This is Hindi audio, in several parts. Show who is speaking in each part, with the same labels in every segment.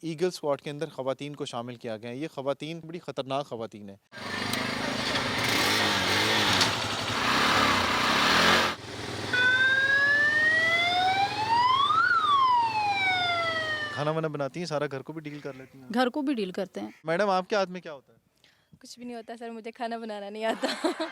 Speaker 1: ईगल स्क्वाड के अंदर ख़वातीन को शामिल किया गया है। ये ख़वातीन बड़ी ख़तरनाक ख़वातीन है। खाना वाना बनाती हैं, सारा घर को भी डील कर लेती हैं?
Speaker 2: घर को भी डील करते हैं।
Speaker 1: मैडम आपके हाथ में क्या होता है?
Speaker 3: कुछ भी नहीं होता सर, मुझे खाना बनाना नहीं आता।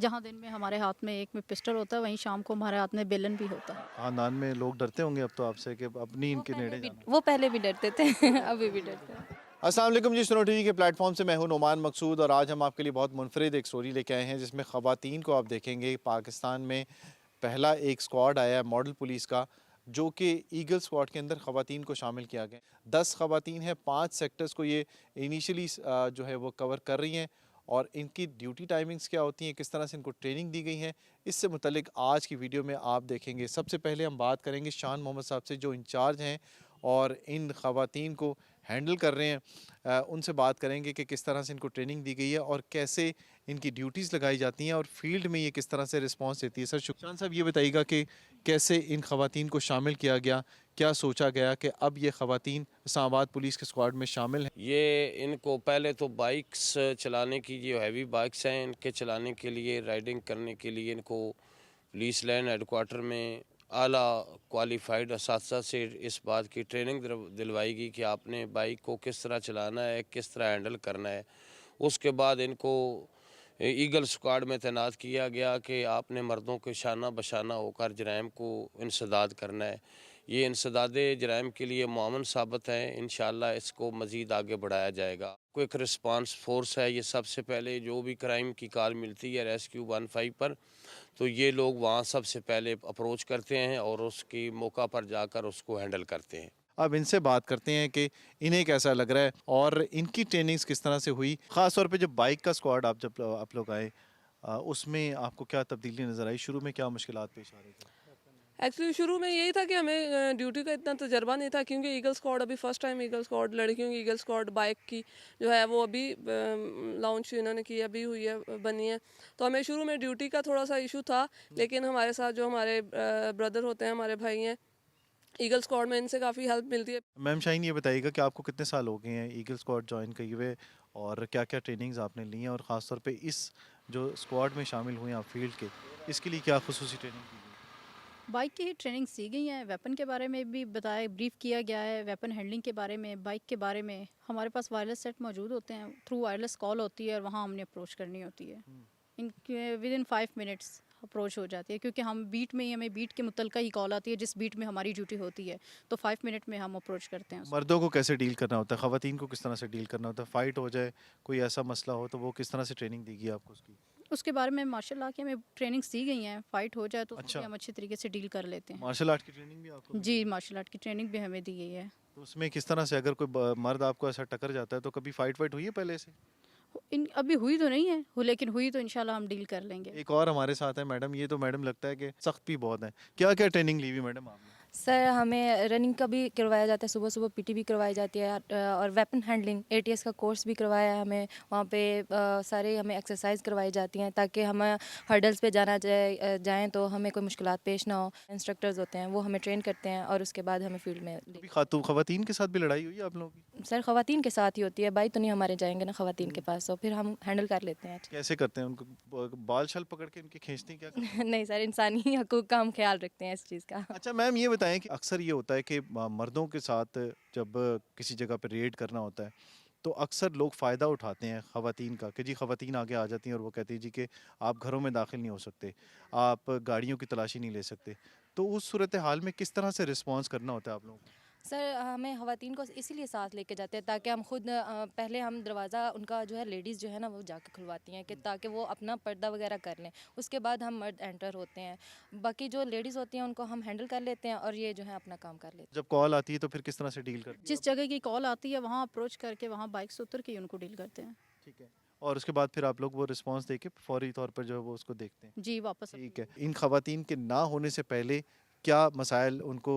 Speaker 2: जहाँ दिन में हमारे हाथ में एक में पिस्टल होता है, वहीं शाम को हमारे हाथ में बेलन भी होता है।
Speaker 1: खानदान में लोग डरते होंगे अब तो आपसे कि अपनी इनके नेड़े जाना।
Speaker 3: वो पहले भी डरते थे। अभी भी डरते हैं।
Speaker 1: अस्सलाम वालेकुम जी, सुनो टीवी के प्लेटफॉर्म से मैं हूं नोमान मकसूद और आज हम आपके लिए बहुत मुनफरिद एक स्टोरी लेके आए हैं जिसमें ख़वातीन को आप देखेंगे। पाकिस्तान में पहला एक स्क्वाड आया है मॉडल पुलिस का, जो कि ईगल स्क्वाड के अंदर ख़वातीन को शामिल किया गया। 10 ख़वातीन हैं, 5 सेक्टर्स को ये इनिशियली जो है वो कवर कर रही हैं और इनकी ड्यूटी टाइमिंग्स क्या होती हैं, किस तरह से इनको ट्रेनिंग दी गई है, इससे मुतल्लिक आज की वीडियो में आप देखेंगे। सबसे पहले हम बात करेंगे शान मोहम्मद साहब से, जो इंचार्ज हैं और इन ख़वातीन को हैंडल कर रहे हैं। उनसे बात करेंगे कि किस तरह से इनको ट्रेनिंग दी गई है और कैसे इनकी ड्यूटीज़ लगाई जाती हैं और फील्ड में ये किस तरह से रिस्पांस देती है। सर शान साहब, ये बताइएगा कि कैसे इन ख़वातीन को शामिल किया गया, क्या सोचा गया कि अब ये ख़वातीन इस्लामाबाद पुलिस के स्क्वाड में शामिल हैं?
Speaker 4: ये इनको पहले तो बाइक्स चलाने की, जो हैवी बाइक्स हैं इनके चलाने के लिए, राइडिंग करने के लिए इनको पुलिस लाइन हेडक्वार्टर में आला क्वालिफाइड असातिज़ा से इस बात की ट्रेनिंग दिलवाई गई कि आपने बाइक को किस तरह चलाना है, किस तरह हैंडल करना है। उसके बाद इनको ईगल स्क्वाड में तैनात किया गया कि आपने मर्दों के शाना बशाना होकर जराइम को इंसदाद करना है। ये इंसदाद जराइम के लिए मुआवन साबित हैं। इंशाअल्लाह इसको मज़ीद आगे बढ़ाया जाएगा। क्विक रिस्पांस फोर्स है ये। सबसे पहले जो भी क्राइम की कॉल मिलती है रेस्क्यू 15 पर, तो ये लोग वहाँ सबसे पहले अप्रोच करते हैं और उसकी मौका पर जाकर उसको हैंडल करते हैं।
Speaker 1: अब इनसे बात करते हैं कि इन्हें कैसा लग रहा है और इनकी ट्रेनिंग्स किस तरह से हुई। ख़ास तौर पे जब बाइक का स्क्वाड आप लोग आए, उसमें आपको क्या तब्दीली नज़र आई? शुरू में क्या मुश्किलात पेश आ रही थी?
Speaker 5: एक्चुअली शुरू में यही था कि हमें ड्यूटी का इतना तजर्बा नहीं था, क्योंकि ईगल स्क्वाड अभी फर्स्ट टाइम ईगल स्क्वाड, लड़कियों की ईगल स्क्वाड बाइक की जो है वो अभी लॉन्च इन्होंने की, अभी हुई है, बनी है। तो हमें शुरू में ड्यूटी का थोड़ा सा इशू था, लेकिन हमारे साथ जो हमारे ब्रदर होते हैं, हमारे भाई हैं ईगल स्क्वाड में, इनसे काफ़ी हेल्प मिलती है।
Speaker 1: मैम शाहीन, ये बताइएगा कि आपको कितने साल हो गए हैं ईगल स्क्वाड ज्वाइन किए हुए और क्या क्या ट्रेनिंग्स आपने ली हैं और ख़ास तौर पे इस जो स्क्वाड में शामिल हुए हैं आप फील्ड के, इसके लिए क्या खुसूसी ट्रेनिंग की गई?
Speaker 2: बाइक की ही ट्रेनिंग सी गई है, वेपन के बारे में भी बताया, ब्रीफ किया गया है, वेपन हैंडलिंग के बारे में, बाइक के बारे में। हमारे पास वायरलेस सेट मौजूद होते हैं, थ्रू वायरलेस कॉल होती है और वहाँ हमने अप्रोच करनी होती है। इनके विद इन 5 मिनट्स अप्रोच हो जाती है, क्योंकि हम बीट में ही, हमें बीट के मुतलका ही कॉल आती है जिस बीट में हमारी ड्यूटी होती है, तो 5 मिनट में हम अप्रोच करते हैं उसको।
Speaker 1: मर्दों को कैसे डील करना होता है, ख़वातीन को किस तरह से डील करना होता है? फ़ाइट हो जाए, कोई ऐसा मसला हो तो वो किस तरह से ट्रेनिंग दी गई आपको उसकी?
Speaker 2: उसके बारे में मार्शल आर्ट की हमें ट्रेनिंग सी गई है, फाइट हो जाए तो उसको
Speaker 1: अच्छा।
Speaker 2: भी हम अच्छे तरीके से डील कर लेते हैं।
Speaker 1: मार्शल आर्ट की ट्रेनिंग भी आपको मिली?
Speaker 2: जी, मार्शल आर्ट की ट्रेनिंग भी हमें दी गई है।
Speaker 1: तो उसमें किस तरह से अगर कोई मर्द आपको ऐसा टक्कर जाता है तो कभी फ़ाइट वाइट हुई है पहले से?
Speaker 2: इन अभी हुई तो नहीं है, लेकिन हुई तो इंशाल्लाह हम डील कर लेंगे।
Speaker 1: एक और हमारे साथ है मैडम, ये तो मैडम लगता है कि सख्त भी बहुत है। क्या क्या ट्रेनिंग ली हुई मैडम आपने?
Speaker 3: सर हमें रनिंग का भी करवाया जाता है, सुबह सुबह पीटी भी करवाई जाती है, और वेपन हैंडलिंग एटीएस का कोर्स भी करवाया है हमें। वहाँ पे सारे हमें एक्सरसाइज करवाई जाती हैं ताकि हम हर्डल्स पे जाएं तो हमें कोई मुश्किलात पेश ना हो। इंस्ट्रक्टर्स होते हैं वो हमें ट्रेन करते हैं और उसके बाद हमें फील्ड में
Speaker 1: कभी ख़वातीन के साथ भी लड़ाई हुई है आप लोगों की?
Speaker 3: सर ख़वातीन के साथ ही होती है, भाई तो नहीं हमारे जाएंगे ना ख़वातीन के पास, तो फिर हम हैंडल कर लेते हैं।
Speaker 1: कैसे करते हैं उनको? बाल छल पकड़ के उनके खींचते हैं, क्या करते हैं?
Speaker 3: नहीं सर, इंसानी हकूक़ का हम ख्याल रखते हैं इस चीज़ का।
Speaker 1: अच्छा मैम, ये बताएं कि अक्सर ये होता है कि मर्दों के साथ जब किसी जगह पर रेड करना होता है तो अक्सर लोग फ़ायदा उठाते हैं ख़वातीन का कि जी ख़वातीन आगे आ जाती हैं और वो कहती है जी कि आप घरों में दाखिल नहीं हो सकते, आप गाड़ियों की तलाशी नहीं ले सकते। तो उस सूरत हाल में किस तरह से रिस्पॉन्स करना होता है आप लोगों को?
Speaker 3: सर हमें ख़वातीन को इसीलिए साथ लेके जाते हैं ताकि हम खुद पहले हम दरवाज़ा उनका जो है, लेडीज़ जो है ना वो जाके खुलवाती हैं कि ताकि वो अपना पर्दा वगैरह कर लें, उसके बाद हम मर्द एंटर होते हैं। बाकी जो लेडीज़ होती हैं उनको हम हैंडल कर लेते हैं और ये जो है अपना काम कर लेते हैं।
Speaker 1: जब कॉल आती है तो फिर किस तरह से डील करते हैं?
Speaker 2: जिस जगह की कॉल आती है वहाँ अप्रोच करके वहाँ बाइक से उतर के ही उनको डील करते हैं।
Speaker 1: ठीक है। और उसके बाद फिर आप लोग वो रिस्पॉन्स देके फौरी तौर पर जो है वो उसको देखते हैं?
Speaker 2: जी, वापस।
Speaker 1: ठीक है। इन ख़वातीन के ना होने से पहले क्या मसाइल उनको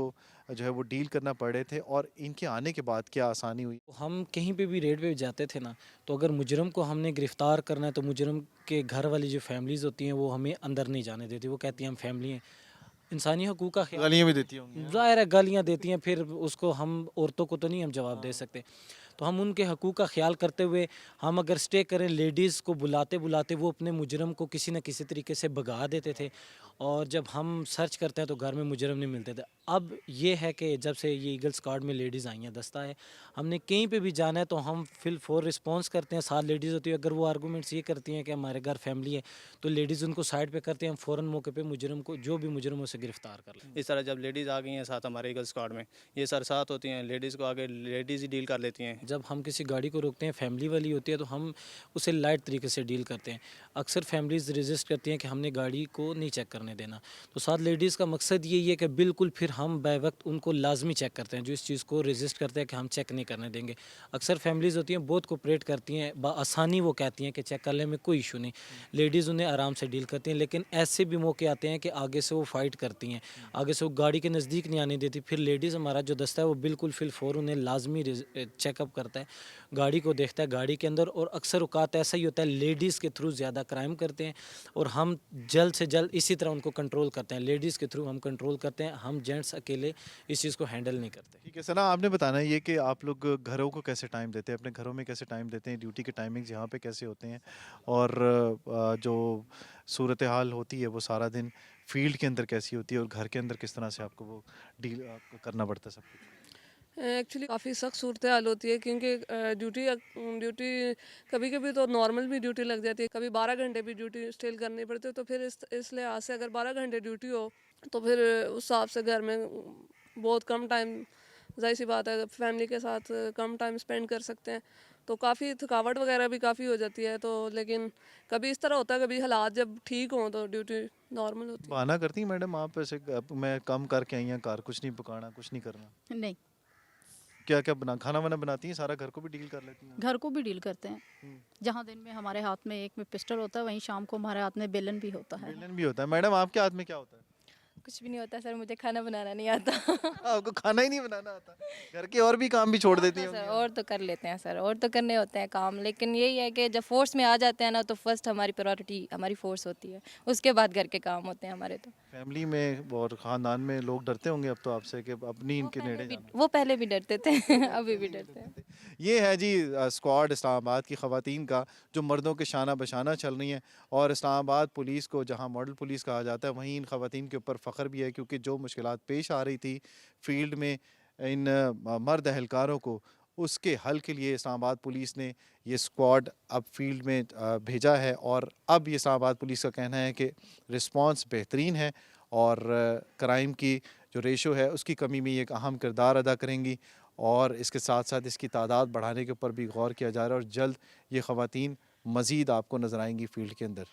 Speaker 1: जो है वो डील करना पड़ रहे थे और इनके आने के बाद क्या आसानी हुई?
Speaker 6: हम कहीं पे भी रेड पे जाते थे ना, तो अगर मुजरम को हमने गिरफ़्तार करना है तो मुजरम के घर वाली जो फैमिलीज़ होती हैं वो हमें अंदर नहीं जाने देती। वो कहती हैं हम फैमिली हैं, इंसानी हकूक़ का ख्याल
Speaker 1: गालियाँ भी देती होंगी।
Speaker 6: ज़ाहिर है गालियाँ देती हैं, फिर उसको हम औरतों को तो नहीं हम जवाब दे सकते। तो हम उनके हकूक़ का ख्याल करते हुए हम अगर स्टे करें, लेडीज़ को बुलाते बुलाते वो अपने मुजरम को किसी न किसी तरीके से भगा देते थे, और जब हम सर्च करते हैं तो घर में मुजरम नहीं मिलते थे। अब ये है कि जब से ये ईगल स्क्वाड में लेडीज़ आई हैं, दस्ता है, हमने कहीं पे भी जाना है तो हम फिल फॉर रिस्पॉन्स करते हैं। साथ लेडीज़ होती है, अगर वो आर्गूमेंट्स ये करती हैं कि हमारे घर फैमिली है, तो लेडीज़ उनको साइड पे करते हैं, हम फ़ौरन मौके पे मुजरम को, जो भी मुजरम है, उसे गिरफ्तार कर लेते हैं।
Speaker 7: इस तरह जब लेडीज़ आ गई हैं साथ हमारे ईगल स्क्वाड में, ये सर साथ होती हैं, लेडीज़ को आगे लेडीज़ ही डील कर लेती हैं।
Speaker 6: जब हम किसी गाड़ी को रोकते हैं, फैमिली वाली होती है, तो हम उसे लाइट तरीके से डील करते हैं। अक्सर फैमिलीज़ रेजिस्ट करती हैं कि हमने गाड़ी को नहीं चेक करने देना, तो साथ लेडीज़ का मकसद यही है कि बिल्कुल फिर हम बै वक्त उनको लाजमी चेक करते हैं, जो इस चीज़ को रेजिस्ट करते हैं कि हम चेक नहीं करने देंगे। अक्सर फैमिलीज़ होती हैं बहुत कोऑपरेट करती हैं, आसानी वो कहती हैं कि चेक कर लें में कोई इशू नहीं, लेडीज़ उन्हें आराम से डील करती हैं। लेकिन ऐसे भी मौके आते हैं कि आगे से वो फाइट करती हैं, आगे से वो गाड़ी के नज़दीक नहीं आने देती, फिर लेडीज़ हमारा जो दस्ता है वो बिल्कुल फिल फॉर उन्हें लाजमी चेकअप करता है, गाड़ी को देखता है गाड़ी के अंदर। और अक्सर औकात ऐसा ही होता है लेडीज़ के थ्रू ज़्यादा क्राइम करते हैं, और हम जल्द से जल्द इसी तरह उनको कंट्रोल करते हैं, लेडीज़ के थ्रू हम कंट्रोल करते हैं, हम जेंट्स अकेले इस चीज़ को हैंडल नहीं करते।
Speaker 1: ठीक है सना, आपने बताना है ये कि आप लोग घरों को कैसे टाइम देते हैं, अपने घरों में कैसे टाइम देते हैं, ड्यूटी के टाइमिंग्स यहाँ पे कैसे होते हैं, और जो सूरत हाल होती है वो सारा दिन फील्ड के अंदर कैसी होती है, और घर के अंदर किस तरह से आपको वो डील करना पड़ता है सब कुछ।
Speaker 5: एक्चुअली काफ़ी सख्त सूरत हाल होती है, क्योंकि ड्यूटी ड्यूटी कभी कभी तो नॉर्मल भी ड्यूटी लग जाती है, कभी 12 घंटे भी ड्यूटी स्टिल करनी पड़ती है। तो फिर इस लिहाज से अगर 12 घंटे ड्यूटी हो तो फिर उस हिसाब से घर में बहुत कम टाइम, जाहिर सी बात है, फैमिली के साथ कम टाइम स्पेंड कर सकते हैं। तो काफ़ी थकावट वगैरह भी काफ़ी हो जाती है। तो लेकिन कभी इस तरह होता है, कभी हालात जब ठीक हों तो ड्यूटी नॉर्मल होती है।
Speaker 1: बहाना करती हैं मैडम आप ऐसे, मैं कम करके आई हैं, कार कुछ नहीं पकाना, कुछ नहीं करना,
Speaker 2: नहीं,
Speaker 1: क्या क्या बना, खाना वाना बनाती हैं, सारा घर को भी डील कर लेती हैं।
Speaker 2: घर को भी डील करते हैं। जहाँ दिन में हमारे हाथ में एक में पिस्टल होता है, वहीं शाम को हमारे हाथ में बेलन भी होता है।
Speaker 1: बेलन भी होता है। मैडम आपके हाथ में क्या होता है?
Speaker 3: कुछ भी नहीं होता सर, मुझे खाना बनाना नहीं आता।
Speaker 1: आपको खाना ही नहीं बनाना आता, घर के और भी काम भी छोड़ देती
Speaker 3: हाँ
Speaker 1: होंगी
Speaker 3: सर,
Speaker 1: आप।
Speaker 3: और तो कर लेते हैं सर, और तो करने होते हैं काम, लेकिन यही है कि जब फोर्स में आ जाते हैं ना, तो फर्स्ट हमारी प्रायोरिटी हमारी फोर्स होती है, उसके बाद घर के काम होते हैं हमारे। तो
Speaker 1: फैमिली में और खानदान में लोग डरते होंगे अब तो आपसे कि अपनी इनके नेड़े जाना।
Speaker 3: वो पहले भी डरते थे, अभी भी डरते हैं।
Speaker 1: ये है जी स्क्वाड इस्लामाबाद की ख़वातीन का, जो मर्दों के शाना बशाना चल रही हैं, और इस्लामाबाद पुलिस को जहां मॉडल पुलिस कहा जाता है, वहीं इन ख़वातीन के ऊपर फ़ख्र भी है, क्योंकि जो मुश्किलात पेश आ रही थी फील्ड में इन मर्द एहलकारों को, उसके हल के लिए इस्लामाबाद पुलिस ने ये स्क्वाड अब फील्ड में भेजा है। और अब ये इस्लामाबाद पुलिस का कहना है कि रिस्पॉन्स बेहतरीन है, और क्राइम की जो रेशो है उसकी कमी में ये एक अहम किरदार अदा करेंगी, और इसके साथ साथ इसकी तादाद बढ़ाने के ऊपर भी गौर किया जा रहा है, और जल्द ये ख़वातीन मज़ीद आपको नज़र आएंगी फील्ड के अंदर।